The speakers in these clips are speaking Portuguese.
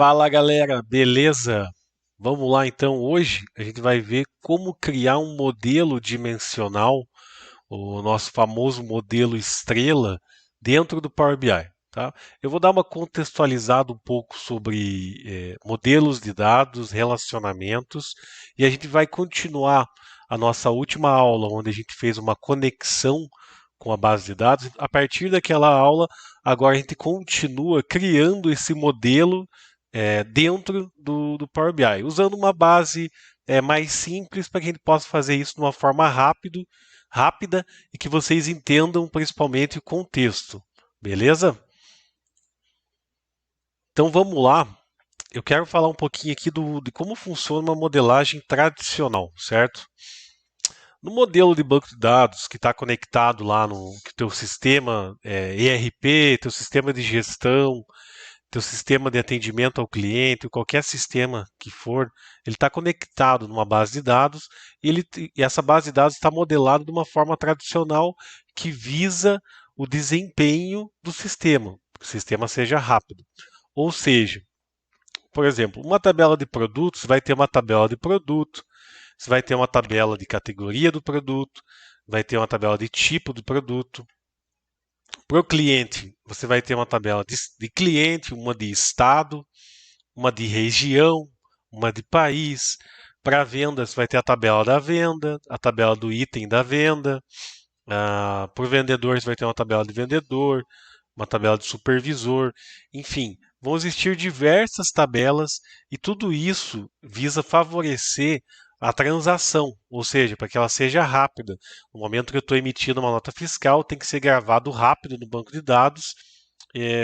Fala galera, beleza? Vamos lá então. Hoje a gente vai ver como criar um modelo dimensional, o nosso famoso modelo estrela, dentro do Power BI. Tá? Eu vou dar uma contextualizada um pouco sobre modelos de dados, relacionamentos, e a gente vai continuar a nossa última aula, onde a gente fez uma conexão com a base de dados. A partir daquela aula, agora a gente continua criando esse modelo dentro do Power BI, usando uma base mais simples para que a gente possa fazer isso de uma forma rápida e que vocês entendam principalmente o contexto, beleza? Então vamos lá. Eu quero falar um pouquinho aqui de como funciona uma modelagem tradicional, certo? No modelo de banco de dados que está conectado lá no teu sistema ERP, teu sistema de gestão, teu sistema de atendimento ao cliente, qualquer sistema que for, ele está conectado numa base de dados e essa base de dados está modelada de uma forma tradicional que visa o desempenho do sistema, que o sistema seja rápido. Ou seja, por exemplo, uma tabela de produtos vai ter uma tabela de produto, você vai ter uma tabela de categoria do produto, vai ter uma tabela de tipo do produto. Para o cliente, você vai ter uma tabela de cliente, uma de estado, uma de região, uma de país. Para venda, você vai ter a tabela da venda, a tabela do item da venda. Para o vendedor, você vai ter uma tabela de vendedor, uma tabela de supervisor. Enfim, vão existir diversas tabelas e tudo isso visa favorecer a transação, ou seja, para que ela seja rápida. No momento que eu estou emitindo uma nota fiscal, tem que ser gravado rápido no banco de dados,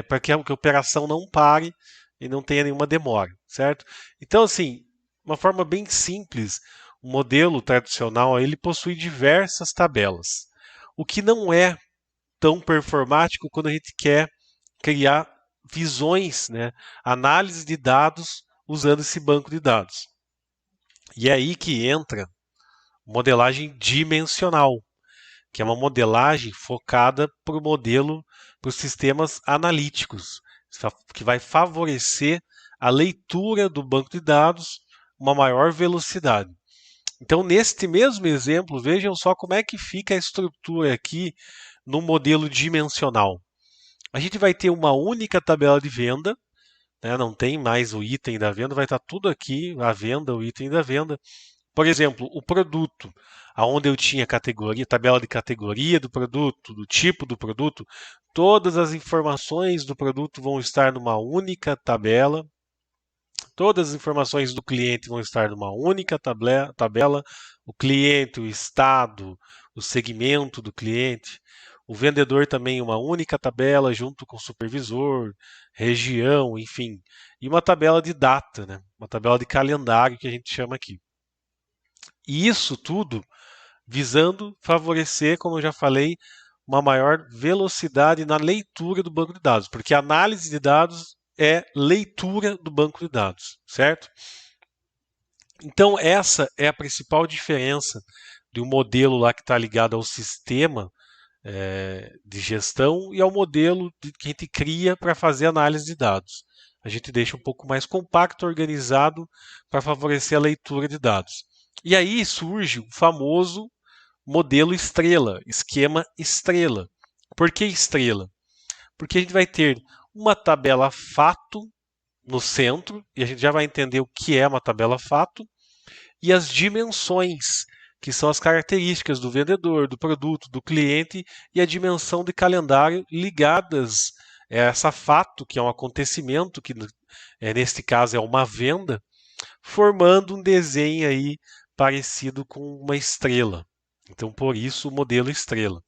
para que a operação não pare e não tenha nenhuma demora, certo? Então, assim, uma forma bem simples, o modelo tradicional ele possui diversas tabelas, o que não é tão performático quando a gente quer criar visões, né, análise de dados usando esse banco de dados. E é aí que entra modelagem dimensional, que é uma modelagem focada para o modelo, para os sistemas analíticos, que vai favorecer a leitura do banco de dados, uma maior velocidade. Então, neste mesmo exemplo, vejam só como é que fica a estrutura aqui no modelo dimensional. A gente vai ter uma única tabela de venda, né? Não tem mais o item da venda, vai estar tudo aqui, a venda, o item da venda. Por exemplo, o produto, aonde eu tinha categoria, tabela de categoria do produto, do tipo do produto, todas as informações do produto vão estar numa única tabela. Todas as informações do cliente vão estar numa única tabela. O cliente, o estado, o segmento do cliente. O vendedor também uma única tabela junto com o supervisor, região, enfim. E uma tabela de data, né? Uma tabela de calendário que a gente chama aqui. E isso tudo visando favorecer, como eu já falei, uma maior velocidade na leitura do banco de dados, porque a análise de dados é leitura do banco de dados, certo? Então, essa é a principal diferença de um modelo lá que está ligado ao sistema de gestão e ao modelo que a gente cria para fazer análise de dados. A gente deixa um pouco mais compacto, organizado, para favorecer a leitura de dados. E aí surge o famoso modelo estrela, esquema estrela. Por que estrela? Porque a gente vai ter uma tabela fato no centro, e a gente já vai entender o que é uma tabela fato, e as dimensões, que são as características do vendedor, do produto, do cliente, e a dimensão de calendário ligadas a essa fato, que é um acontecimento, que neste caso é uma venda, formando um desenho aí parecido com uma estrela. Então, por isso, o modelo estrela.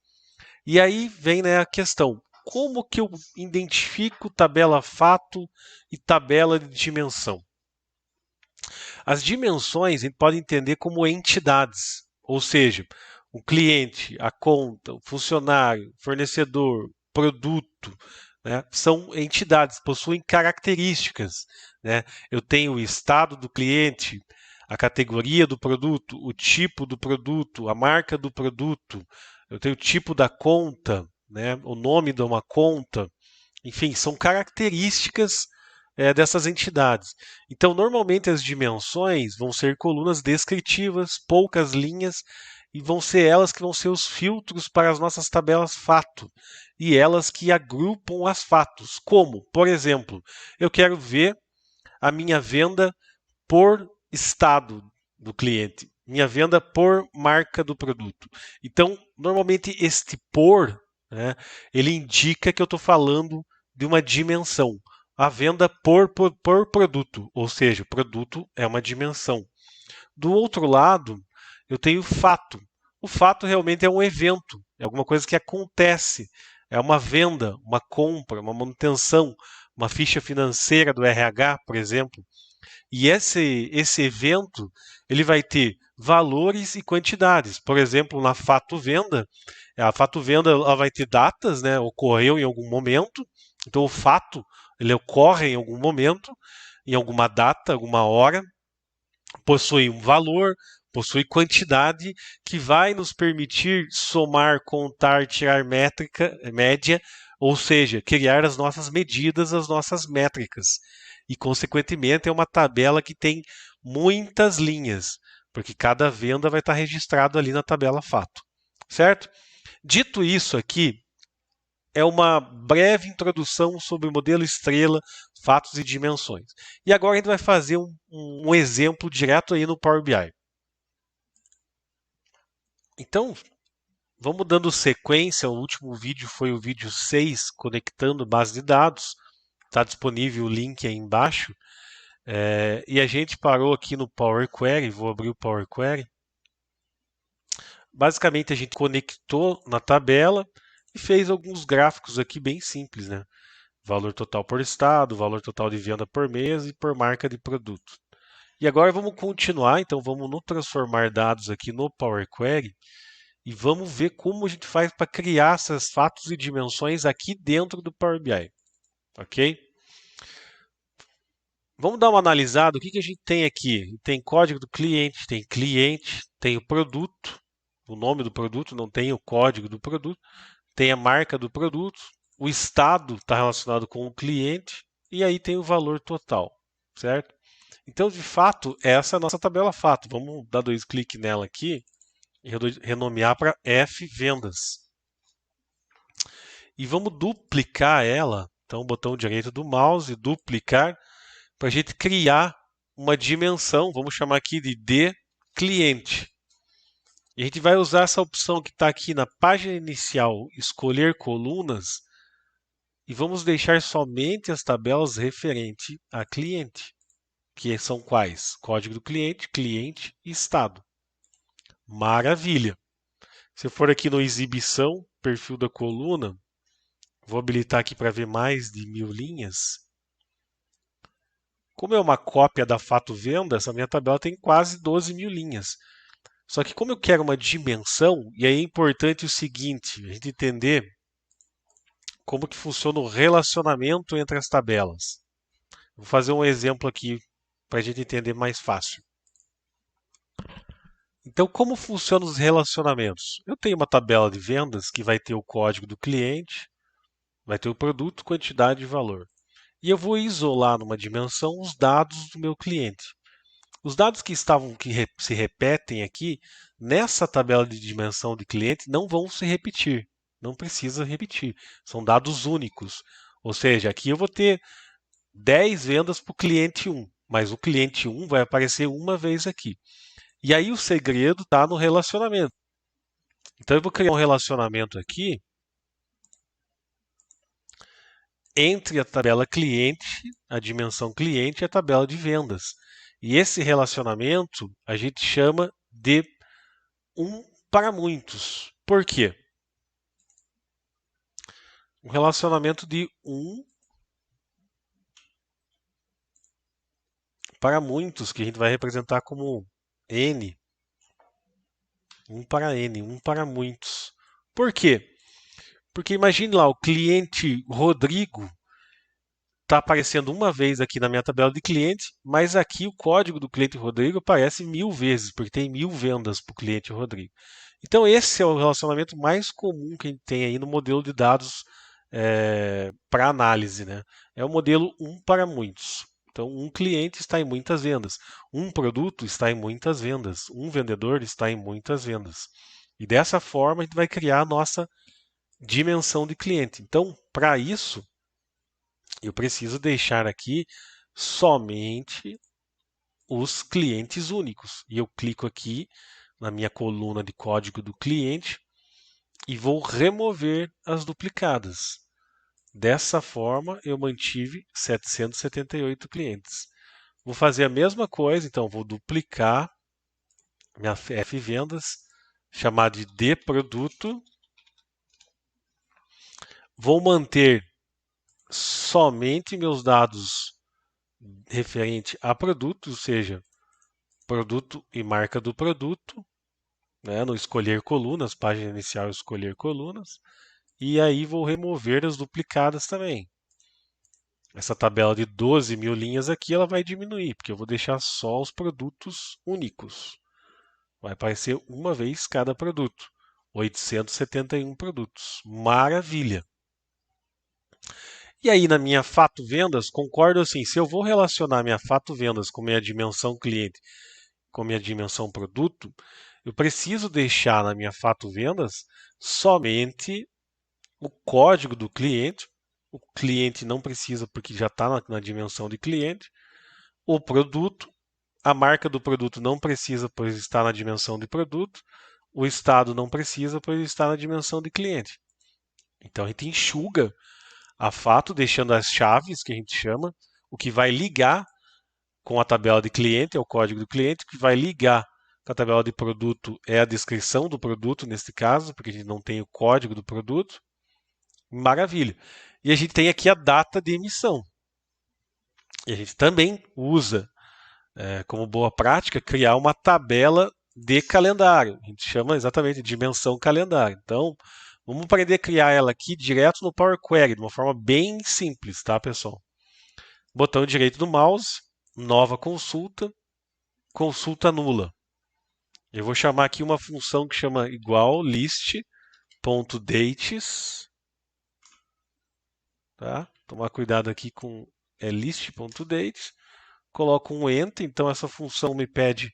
E aí vem, né, a questão: como que eu identifico tabela fato e tabela de dimensão? As dimensões a gente pode entender como entidades, ou seja, o cliente, a conta, o funcionário, fornecedor, produto, né, são entidades, possuem características. Né? Eu tenho o estado do cliente, a categoria do produto, o tipo do produto, a marca do produto, eu tenho o tipo da conta, né, o nome de uma conta, enfim, são características dessas entidades. Então, normalmente as dimensões vão ser colunas descritivas, poucas linhas, e vão ser elas que vão ser os filtros para as nossas tabelas fato, e elas que agrupam as fatos. Como, por exemplo, eu quero ver a minha venda por estado do cliente, minha venda por marca do produto. Então, normalmente este por, né, ele indica que eu estou falando de uma dimensão. A venda por produto, ou seja, o produto é uma dimensão. Do outro lado, eu tenho fato. O fato realmente é um evento, é alguma coisa que acontece, é uma venda, uma compra, uma manutenção, uma ficha financeira do RH, por exemplo. E esse evento ele vai ter valores e quantidades. Por exemplo, na fato venda, a fato venda ela vai ter datas, né? Ocorreu em algum momento. Então o fato ele ocorre em algum momento, em alguma data, alguma hora, possui um valor, possui quantidade que vai nos permitir somar, contar, tirar média, ou seja, criar as nossas medidas, as nossas métricas. E, consequentemente, é uma tabela que tem muitas linhas, porque cada venda vai estar registrado ali na tabela fato, certo? Dito isso aqui, é uma breve introdução sobre o modelo estrela, fatos e dimensões. E agora a gente vai fazer um exemplo direto aí no Power BI. Então, vamos dando sequência. O último vídeo foi o vídeo 6, conectando base de dados. Está disponível o link aí embaixo. E a gente parou aqui no Power Query. Vou abrir o Power Query. Basicamente, a gente conectou na tabela e fez alguns gráficos aqui bem simples, né? Valor total por estado, valor total de venda por mês e por marca de produto. E agora vamos continuar, então vamos no transformar dados aqui no Power Query e vamos ver como a gente faz para criar essas fatos e dimensões aqui dentro do Power BI. Ok? Vamos dar uma analisada. O que a gente tem aqui? Tem código do cliente, tem o produto, o nome do produto, não tem o código do produto, tem a marca do produto, o estado está relacionado com o cliente e aí tem o valor total, certo? Então, de fato, essa é a nossa tabela fato. Vamos dar 2 cliques nela aqui e renomear para F vendas. E vamos duplicar ela. Então, botão direito do mouse, duplicar, para a gente criar uma dimensão. Vamos chamar aqui de D cliente. E a gente vai usar essa opção que está aqui na página inicial, escolher colunas, e vamos deixar somente as tabelas referentes a cliente, que são quais? Código do cliente, cliente e estado. Maravilha! Se eu for aqui no exibição, perfil da coluna, vou habilitar aqui para ver mais de 1000 linhas. Como é uma cópia da fato venda, essa minha tabela tem quase 12.000 linhas. Só que como eu quero uma dimensão, e aí é importante o seguinte, a gente entender como que funciona o relacionamento entre as tabelas. Vou fazer um exemplo aqui para a gente entender mais fácil. Então, como funcionam os relacionamentos? Eu tenho uma tabela de vendas que vai ter o código do cliente, vai ter o produto, quantidade e valor. E eu vou isolar numa dimensão os dados do meu cliente. Os dados que se repetem aqui, nessa tabela de dimensão de cliente, não vão se repetir. Não precisa repetir. São dados únicos. Ou seja, aqui eu vou ter 10 vendas para o cliente 1, mas o cliente 1 vai aparecer uma vez aqui. E aí o segredo está no relacionamento. Então eu vou criar um relacionamento aqui entre a tabela cliente, a dimensão cliente e a tabela de vendas. E esse relacionamento a gente chama de um para muitos. Por quê? Um relacionamento de um para muitos, que a gente vai representar como N. Um para N, um para muitos. Por quê? Porque imagine lá, o cliente Rodrigo está aparecendo uma vez aqui na minha tabela de cliente, mas aqui o código do cliente Rodrigo aparece 1000 vezes, porque tem 1000 vendas para o cliente Rodrigo. Então esse é o relacionamento mais comum que a gente tem aí no modelo de dados para análise, né? É o modelo um para muitos. Então, um cliente está em muitas vendas, um produto está em muitas vendas, um vendedor está em muitas vendas. E dessa forma a gente vai criar a nossa dimensão de cliente. Então, para isso, eu preciso deixar aqui somente os clientes únicos. E eu clico aqui na minha coluna de código do cliente e vou remover as duplicadas. Dessa forma, eu mantive 778 clientes. Vou fazer a mesma coisa, então vou duplicar minha F vendas, chamar de D produto. Vou manter somente meus dados referente a produto, ou seja, produto e marca do produto, né, no escolher colunas, página inicial escolher colunas, e aí vou remover as duplicadas também. Essa tabela de 12 mil linhas aqui ela vai diminuir, porque eu vou deixar só os produtos únicos. Vai aparecer uma vez cada produto. 871 produtos. Maravilha! E aí na minha fato vendas, concordo assim, se eu vou relacionar minha fato vendas com minha dimensão cliente, com minha dimensão produto, eu preciso deixar na minha fato vendas somente o código do cliente. O cliente não precisa porque já está na dimensão de cliente. O produto, a marca do produto não precisa, pois está na dimensão de produto. O estado não precisa, pois está na dimensão de cliente. Então a gente enxuga a fato, deixando as chaves, que a gente chama, o que vai ligar com a tabela de cliente, é o código do cliente, o que vai ligar com a tabela de produto é a descrição do produto, neste caso, porque a gente não tem o código do produto. Maravilha. E a gente tem aqui a data de emissão. E a gente também usa, como boa prática, criar uma tabela de calendário. A gente chama exatamente de dimensão calendário. Então, vamos aprender a criar ela aqui direto no Power Query, de uma forma bem simples, tá, pessoal? Botão direito do mouse, nova consulta, consulta nula. Eu vou chamar aqui uma função que chama igual list.dates. Tá? Tomar cuidado aqui com list.dates. Coloco um enter, então essa função me pede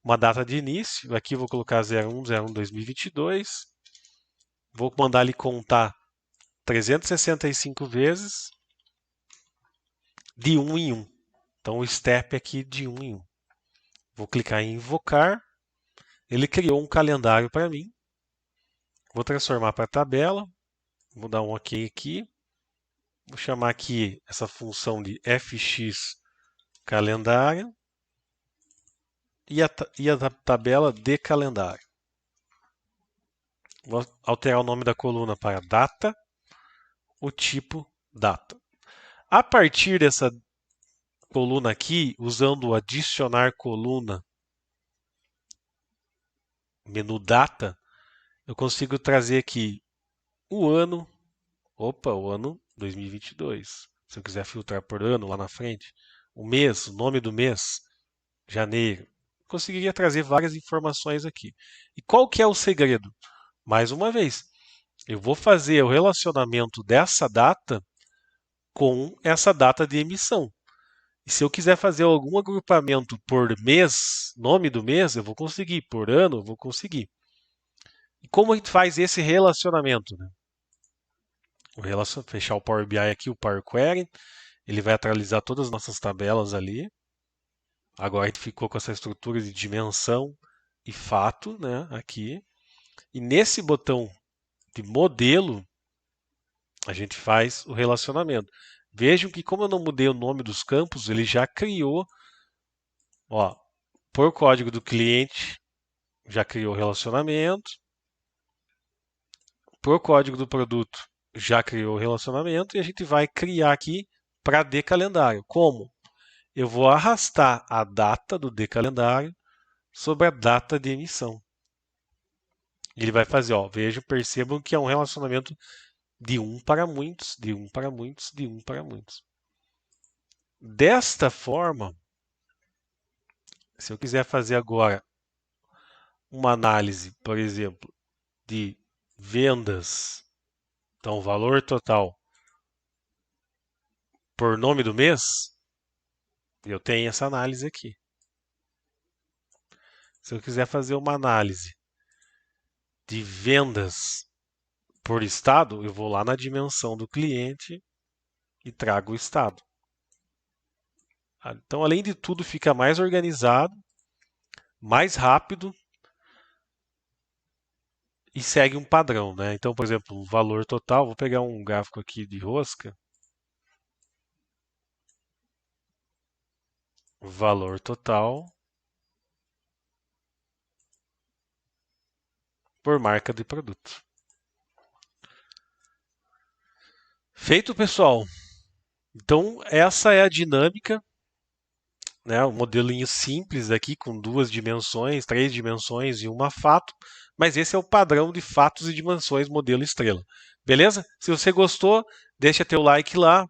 uma data de início. Aqui vou colocar 01/01/2022. Vou mandar ele contar 365 vezes de 1 em 1. Então o step aqui de 1 em 1. Vou clicar em invocar. Ele criou um calendário para mim. Vou transformar para tabela. Vou dar um OK aqui. Vou chamar aqui essa função de fx calendário e a tabela de calendário. Vou alterar o nome da coluna para data, o tipo data. A partir dessa coluna aqui, usando o adicionar coluna, menu data, eu consigo trazer aqui o ano, o ano 2022. Se eu quiser filtrar por ano lá na frente, o mês, o nome do mês, janeiro. Conseguiria trazer várias informações aqui. E qual que é o segredo? Mais uma vez, eu vou fazer o relacionamento dessa data com essa data de emissão. E se eu quiser fazer algum agrupamento por mês, nome do mês, eu vou conseguir. Por ano, eu vou conseguir. E como a gente faz esse relacionamento? Né? Fechar o Power BI aqui, o Power Query. Ele vai atualizar todas as nossas tabelas ali. Agora a gente ficou com essa estrutura de dimensão e fato, né, aqui. E nesse botão de modelo, a gente faz o relacionamento. Vejam que como eu não mudei o nome dos campos, ele já criou, ó, por código do cliente, já criou o relacionamento. Por código do produto, já criou o relacionamento. E a gente vai criar aqui para decalendário. Como? Eu vou arrastar a data do decalendário sobre a data de emissão. Ele vai fazer, ó, vejam, percebam que é um relacionamento de um para muitos, de um para muitos, de um para muitos. Desta forma, se eu quiser fazer agora uma análise, por exemplo, de vendas Então, valor total por nome do mês, eu tenho essa análise aqui. Se eu quiser fazer uma análise de vendas por estado, eu vou lá na dimensão do cliente e trago o estado. Então, além de tudo, fica mais organizado, mais rápido e segue um padrão, né? Então, por exemplo, o valor total, vou pegar um gráfico aqui de rosca. Valor total por marca de produto. Feito, pessoal. Então, essa é a dinâmica, né? Um modelinho simples aqui com 2 dimensões, 3 dimensões e uma fato, mas esse é o padrão de fatos e dimensões modelo estrela. Beleza? Se você gostou, deixa teu like lá,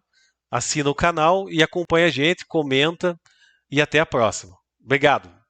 assina o canal e acompanha a gente, comenta e até a próxima. Obrigado!